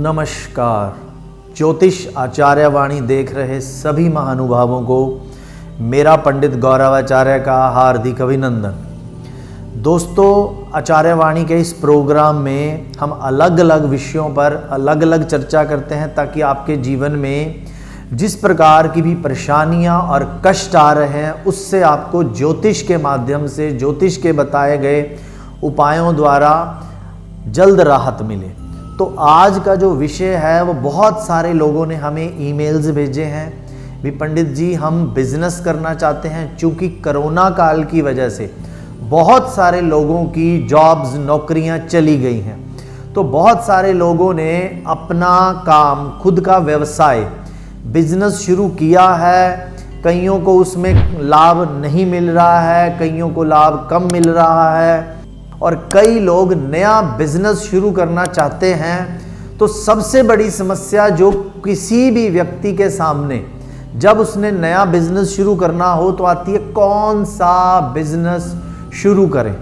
नमस्कार। ज्योतिष आचार्यवाणी देख रहे सभी महानुभावों को मेरा पंडित गौरवाचार्य का हार्दिक अभिनंदन। दोस्तों, आचार्यवाणी के इस प्रोग्राम में हम अलग अलग विषयों पर अलग अलग चर्चा करते हैं ताकि आपके जीवन में जिस प्रकार की भी परेशानियां और कष्ट आ रहे हैं उससे आपको ज्योतिष के माध्यम से, ज्योतिष के बताए गए उपायों द्वारा जल्द राहत मिले। तो आज का जो विषय है वो बहुत सारे लोगों ने हमें ईमेल्स भेजे हैं। भी पंडित जी, हम बिजनेस करना चाहते हैं, चूँकि कोरोना काल की वजह से बहुत सारे लोगों की जॉब्स, नौकरियां चली गई हैं। तो बहुत सारे लोगों ने अपना काम, खुद का व्यवसाय, बिजनेस शुरू किया है। कईयों को उसमें लाभ नहीं मिल रहा है, कईयों को लाभ कम मिल रहा है और कई लोग नया बिजनेस शुरू करना चाहते हैं। तो सबसे बड़ी समस्या जो किसी भी व्यक्ति के सामने जब उसने नया बिजनेस शुरू करना हो तो आती है, कौन सा बिजनेस शुरू करें।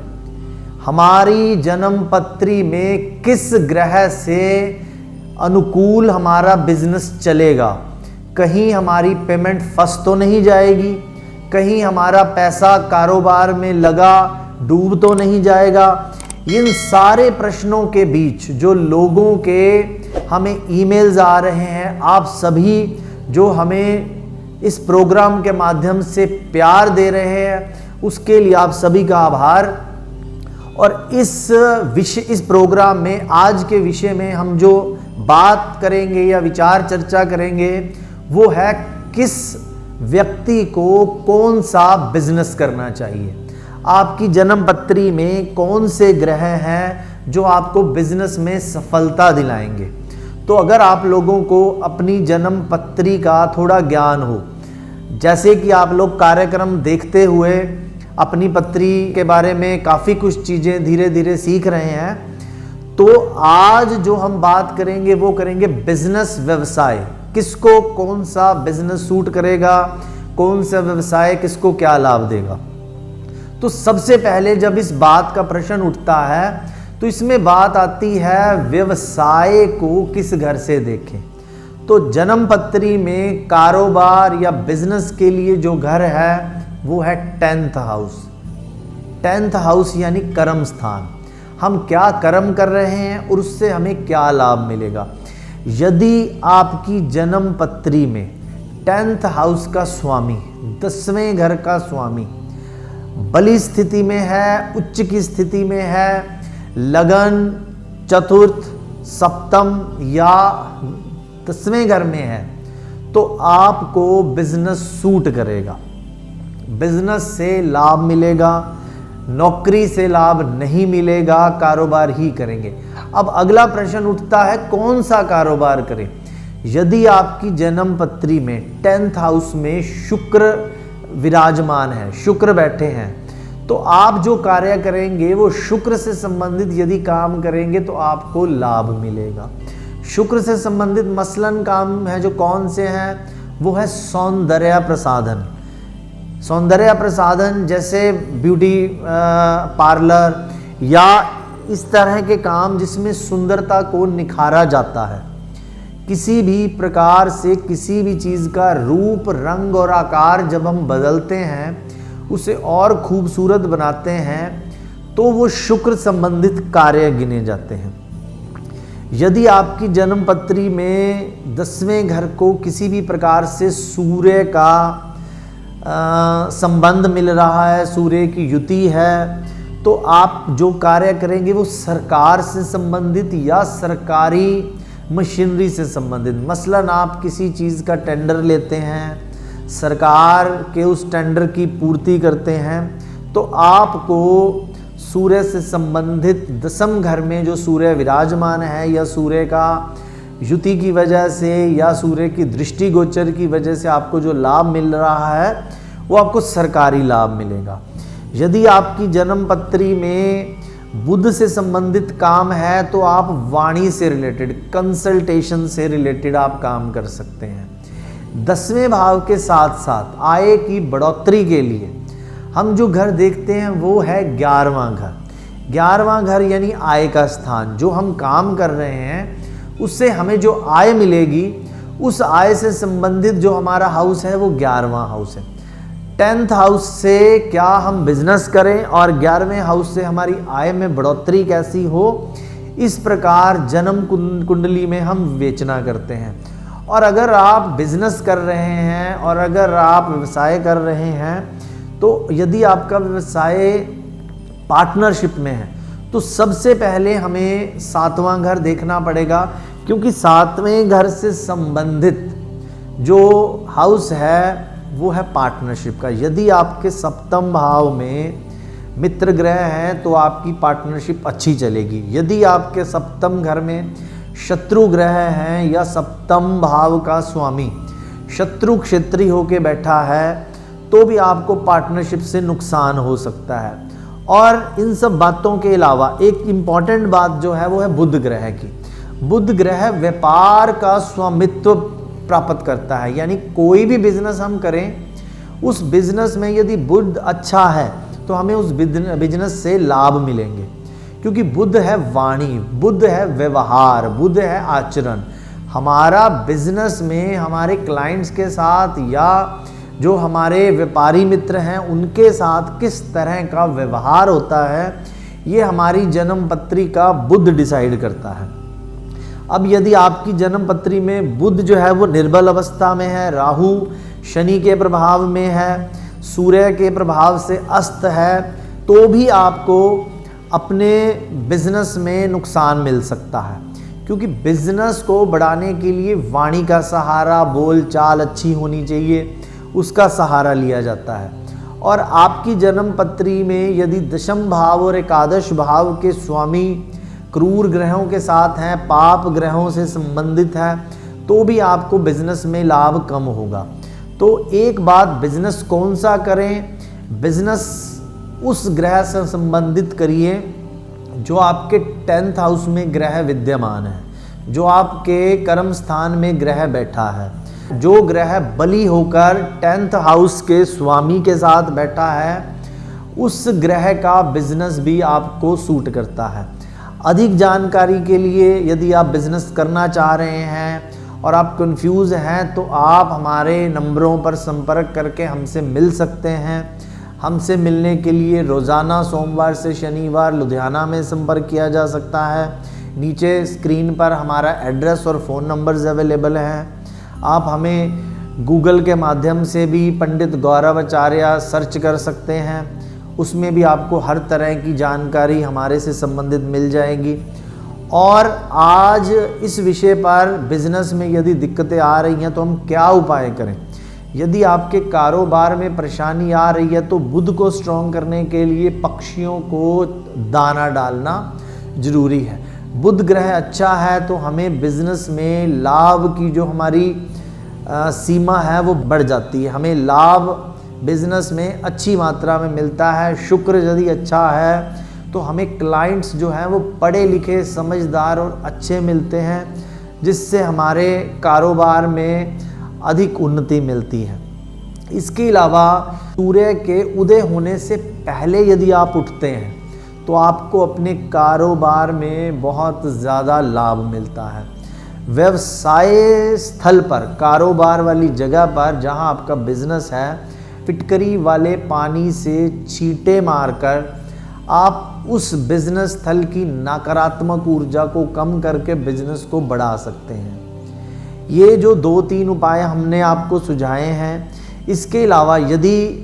हमारी जन्म पत्री में किस ग्रह से अनुकूल हमारा बिजनेस चलेगा। कहीं हमारी पेमेंट फंस तो नहीं जाएगी, कहीं हमारा पैसा कारोबार में लगा डूब तो नहीं जाएगा। इन सारे प्रश्नों के बीच जो लोगों के हमें ईमेल्स आ रहे हैं, आप सभी जो हमें इस प्रोग्राम के माध्यम से प्यार दे रहे हैं, उसके लिए आप सभी का आभार। और इस प्रोग्राम में, आज के विषय में हम जो बात करेंगे या विचार चर्चा करेंगे वो है किस व्यक्ति को कौन सा बिजनेस करना चाहिए। आपकी जन्म पत्री में कौन से ग्रह हैं जो आपको बिजनेस में सफलता दिलाएंगे। तो अगर आप लोगों को अपनी जन्म पत्री का थोड़ा ज्ञान हो, जैसे कि आप लोग कार्यक्रम देखते हुए अपनी पत्री के बारे में काफ़ी कुछ चीज़ें धीरे धीरे सीख रहे हैं, तो आज जो हम बात करेंगे वो करेंगे बिजनेस, व्यवसाय। किसको कौन सा बिजनेस सूट करेगा, कौन सा व्यवसाय किसको क्या लाभ देगा। तो सबसे पहले जब इस बात का प्रश्न उठता है तो इसमें बात आती है व्यवसाय को किस घर से देखें। तो जन्म पत्री में कारोबार या बिजनेस के लिए जो घर है वो है 10th हाउस। 10th हाउस यानी कर्म स्थान। हम क्या कर्म कर रहे हैं और उससे हमें क्या लाभ मिलेगा। यदि आपकी जन्म पत्री में 10th हाउस का स्वामी, 10वें घर का स्वामी बली स्थिति में है, उच्च की स्थिति में है, लगन, चतुर्थ, सप्तम या 10वें घर में है, तो आपको बिजनेस सूट करेगा, बिजनेस से लाभ मिलेगा, नौकरी से लाभ नहीं मिलेगा, कारोबार ही करेंगे। अब अगला प्रश्न उठता है, कौन सा कारोबार करें। यदि आपकी जन्म पत्री में 10th हाउस में शुक्र विराजमान है, शुक्र बैठे हैं, तो आप जो कार्य करेंगे वो शुक्र से संबंधित यदि काम करेंगे तो आपको लाभ मिलेगा। शुक्र से संबंधित मसलन काम है जो कौन से हैं, वो है सौंदर्य प्रसाधन। सौंदर्य प्रसाधन जैसे ब्यूटी पार्लर या इस तरह के काम जिसमें सुंदरता को निखारा जाता है। किसी भी प्रकार से किसी भी चीज़ का रूप, रंग और आकार जब हम बदलते हैं, उसे और खूबसूरत बनाते हैं, तो वो शुक्र संबंधित कार्य गिने जाते हैं। यदि आपकी जन्म पत्री में 10वें घर को किसी भी प्रकार से सूर्य का संबंध मिल रहा है, सूर्य की युति है, तो आप जो कार्य करेंगे वो सरकार से संबंधित या सरकारी मशीनरी से संबंधित। मसलन आप किसी चीज़ का टेंडर लेते हैं, सरकार के उस टेंडर की पूर्ति करते हैं, तो आपको सूर्य से संबंधित 10वें घर में जो सूर्य विराजमान है या सूर्य का युति की वजह से या सूर्य की दृष्टि गोचर की वजह से आपको जो लाभ मिल रहा है वो आपको सरकारी लाभ मिलेगा। यदि आपकी जन्म पत्री में बुध से संबंधित काम है तो आप वाणी से रिलेटेड, कंसल्टेशन से रिलेटेड आप काम कर सकते हैं। 10वें भाव के साथ साथ आय की बढ़ोतरी के लिए हम जो घर देखते हैं वो है 11वां घर। 11वां घर यानी आय का स्थान। जो हम काम कर रहे हैं उससे हमें जो आय मिलेगी, उस आय से संबंधित जो हमारा हाउस है वो 11वां हाउस है। 10th हाउस से क्या हम बिजनेस करें और 11वें हाउस से हमारी आय में बढ़ोतरी कैसी हो, इस प्रकार जन्म कुंडली में हम विवेचना करते हैं। और अगर आप बिजनेस कर रहे हैं और अगर आप व्यवसाय कर रहे हैं, तो यदि आपका व्यवसाय पार्टनरशिप में है तो सबसे पहले हमें 7वां घर देखना पड़ेगा, क्योंकि 7वें घर से संबंधित जो हाउस है वो है पार्टनरशिप का। यदि आपके 7म भाव में मित्र ग्रह हैं तो आपकी पार्टनरशिप अच्छी चलेगी। यदि आपके 7म घर में शत्रु ग्रह हैं या 7म भाव का स्वामी शत्रु क्षेत्री होके बैठा है तो भी आपको पार्टनरशिप से नुकसान हो सकता है। और इन सब बातों के अलावा एक इम्पॉर्टेंट बात जो है वो है बुध ग्रह की। बुध ग्रह व्यापार का स्वामित्व प्राप्त करता है, यानी कोई भी बिजनेस हम करें उस बिजनेस में यदि बुध अच्छा है तो हमें उस बिजनेस से लाभ मिलेंगे, क्योंकि बुध है वाणी, बुध है व्यवहार, बुध है आचरण। हमारा बिजनेस में हमारे क्लाइंट्स के साथ या जो हमारे व्यापारी मित्र हैं उनके साथ किस तरह का व्यवहार होता है, ये हमारी जन्म पत्री का बुध डिसाइड करता है। अब यदि आपकी जन्म पत्री में बुध जो है वो निर्बल अवस्था में है, राहु शनि के प्रभाव में है, सूर्य के प्रभाव से अस्त है, तो भी आपको अपने बिजनेस में नुकसान मिल सकता है। क्योंकि बिजनेस को बढ़ाने के लिए वाणी का सहारा, बोल चाल अच्छी होनी चाहिए, उसका सहारा लिया जाता है। और आपकी जन्म पत्री में यदि 10म भाव और एकादश भाव के स्वामी क्रूर ग्रहों के साथ हैं, पाप ग्रहों से संबंधित है, तो भी आपको बिजनेस में लाभ कम होगा। तो एक बात, बिजनेस कौन सा करें, बिजनेस उस ग्रह से संबंधित करिए जो आपके 10th हाउस में ग्रह विद्यमान है, जो आपके कर्म स्थान में ग्रह बैठा है। जो ग्रह बली होकर 10th हाउस के स्वामी के साथ बैठा है, उस ग्रह का बिजनेस भी आपको सूट करता है। अधिक जानकारी के लिए यदि आप बिजनेस करना चाह रहे हैं और आप कंफ्यूज हैं तो आप हमारे नंबरों पर संपर्क करके हमसे मिल सकते हैं। हमसे मिलने के लिए रोज़ाना सोमवार से शनिवार लुधियाना में संपर्क किया जा सकता है। नीचे स्क्रीन पर हमारा एड्रेस और फ़ोन नंबर्स अवेलेबल हैं। आप हमें गूगल के माध्यम से भी पंडित गौरवाचार्य सर्च कर सकते हैं, उसमें भी आपको हर तरह की जानकारी हमारे से संबंधित मिल जाएगी। और आज इस विषय पर बिजनेस में यदि दिक्कतें आ रही हैं तो हम क्या उपाय करें। यदि आपके कारोबार में परेशानी आ रही है तो बुध को स्ट्रॉन्ग करने के लिए पक्षियों को दाना डालना जरूरी है। बुध ग्रह अच्छा है तो हमें बिजनेस में लाभ की जो हमारी सीमा है वो बढ़ जाती है, हमें लाभ बिजनेस में अच्छी मात्रा में मिलता है। शुक्र यदि अच्छा है तो हमें क्लाइंट्स जो हैं वो पढ़े लिखे, समझदार और अच्छे मिलते हैं, जिससे हमारे कारोबार में अधिक उन्नति मिलती है। इसके अलावा सूर्य के उदय होने से पहले यदि आप उठते हैं तो आपको अपने कारोबार में बहुत ज़्यादा लाभ मिलता है। व्यवसाय स्थल पर, कारोबार वाली जगह पर जहां आपका बिजनेस है, फिटकरी वाले पानी से छींटे मारकर आप उस बिजनेस स्थल की नकारात्मक ऊर्जा को कम करके बिजनेस को बढ़ा सकते हैं। ये जो 2-3 उपाय हमने आपको सुझाए हैं, इसके अलावा यदि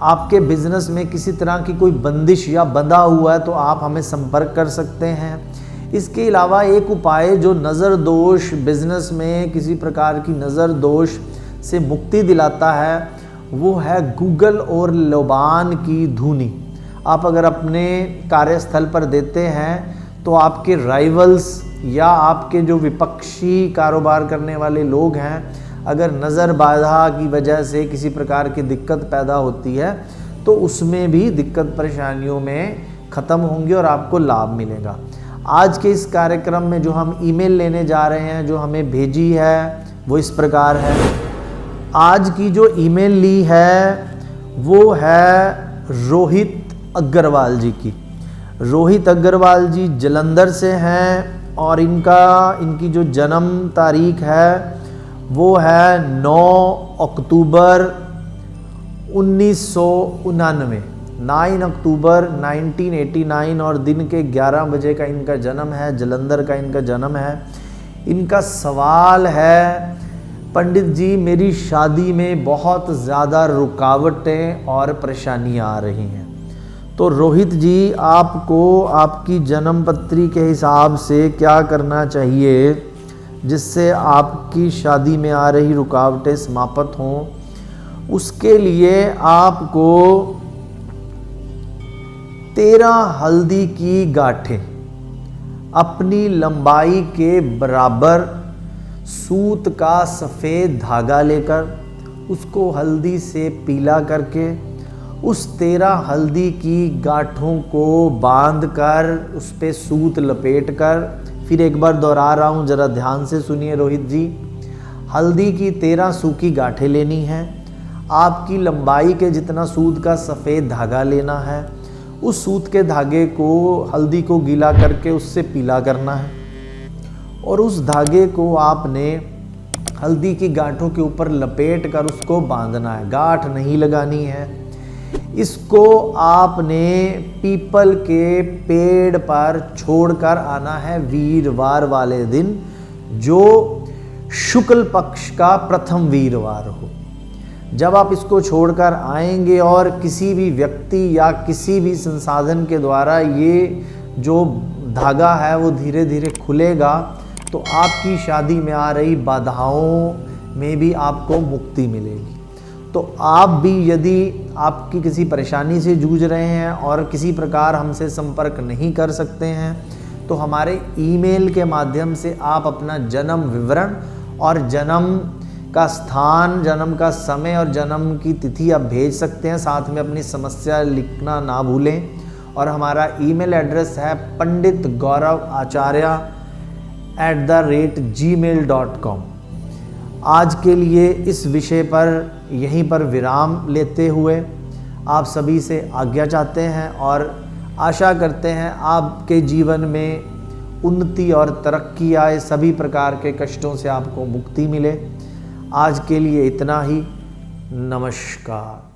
आपके बिजनेस में किसी तरह की कोई बंदिश या बंधा हुआ है तो आप हमें संपर्क कर सकते हैं। इसके अलावा एक उपाय जो नज़र दोष, बिजनेस में किसी प्रकार की नज़र दोष से मुक्ति दिलाता है, वो है गूगल और लोबान की धुनी। आप अगर अपने कार्यस्थल पर देते हैं तो आपके राइवल्स या आपके जो विपक्षी कारोबार करने वाले लोग हैं, अगर नज़र बाधा की वजह से किसी प्रकार की दिक्कत पैदा होती है तो उसमें भी दिक्कत परेशानियों में ख़त्म होंगी और आपको लाभ मिलेगा। आज के इस कार्यक्रम में जो हम ईमेल लेने जा रहे हैं, जो हमें भेजी है, वो इस प्रकार है। आज की जो ईमेल ली है वो है रोहित अग्रवाल जी की। रोहित अग्रवाल जी जलंधर से हैं और इनकी जो जन्म तारीख है वो है 9 अक्टूबर 1999, 9 अक्टूबर 1989 और दिन के 11 बजे का इनका जन्म है। जलंधर का इनका जन्म है। इनका सवाल है, पंडित जी मेरी शादी में बहुत ज़्यादा रुकावटें और परेशानियां आ रही हैं। तो रोहित जी, आपको आपकी जन्म पत्री के हिसाब से क्या करना चाहिए जिससे आपकी शादी में आ रही रुकावटें समाप्त हों? उसके लिए आपको 13 हल्दी की गांठें अपनी लंबाई के बराबर सूत का सफ़ेद धागा लेकर उसको हल्दी से पीला करके उस 13 हल्दी की गांठों को बांधकर उस पे सूत लपेट कर, फिर एक बार दोहरा रहा हूँ, ज़रा ध्यान से सुनिए रोहित जी। हल्दी की 13 सूखी गांठें लेनी हैं। आपकी लंबाई के जितना सूत का सफ़ेद धागा लेना है। उस सूत के धागे को हल्दी को गीला करके उससे पीला करना है और उस धागे को आपने हल्दी की गांठों के ऊपर लपेट कर उसको बांधना है। गांठ नहीं लगानी है। इसको आपने पीपल के पेड़ पर छोड़कर आना है वीरवार वाले दिन, जो शुक्ल पक्ष का प्रथम वीरवार हो। जब आप इसको छोड़कर आएंगे और किसी भी व्यक्ति या किसी भी संसाधन के द्वारा ये जो धागा है वो धीरे धीरे खुलेगा तो आपकी शादी में आ रही बाधाओं में भी आपको मुक्ति मिलेगी। तो आप भी यदि आपकी किसी परेशानी से जूझ रहे हैं और किसी प्रकार हमसे संपर्क नहीं कर सकते हैं तो हमारे ईमेल के माध्यम से आप अपना जन्म विवरण और जन्म का स्थान, जन्म का समय और जन्म की तिथि आप भेज सकते हैं। साथ में अपनी समस्या लिखना ना भूलें। और हमारा ईमेल एड्रेस है panditgauravacharya@gmail.com। आज के लिए इस विषय पर यहीं पर विराम लेते हुए आप सभी से आज्ञा चाहते हैं और आशा करते हैं आपके जीवन में उन्नति और तरक्की आए, सभी प्रकार के कष्टों से आपको मुक्ति मिले। आज के लिए इतना ही। नमस्कार।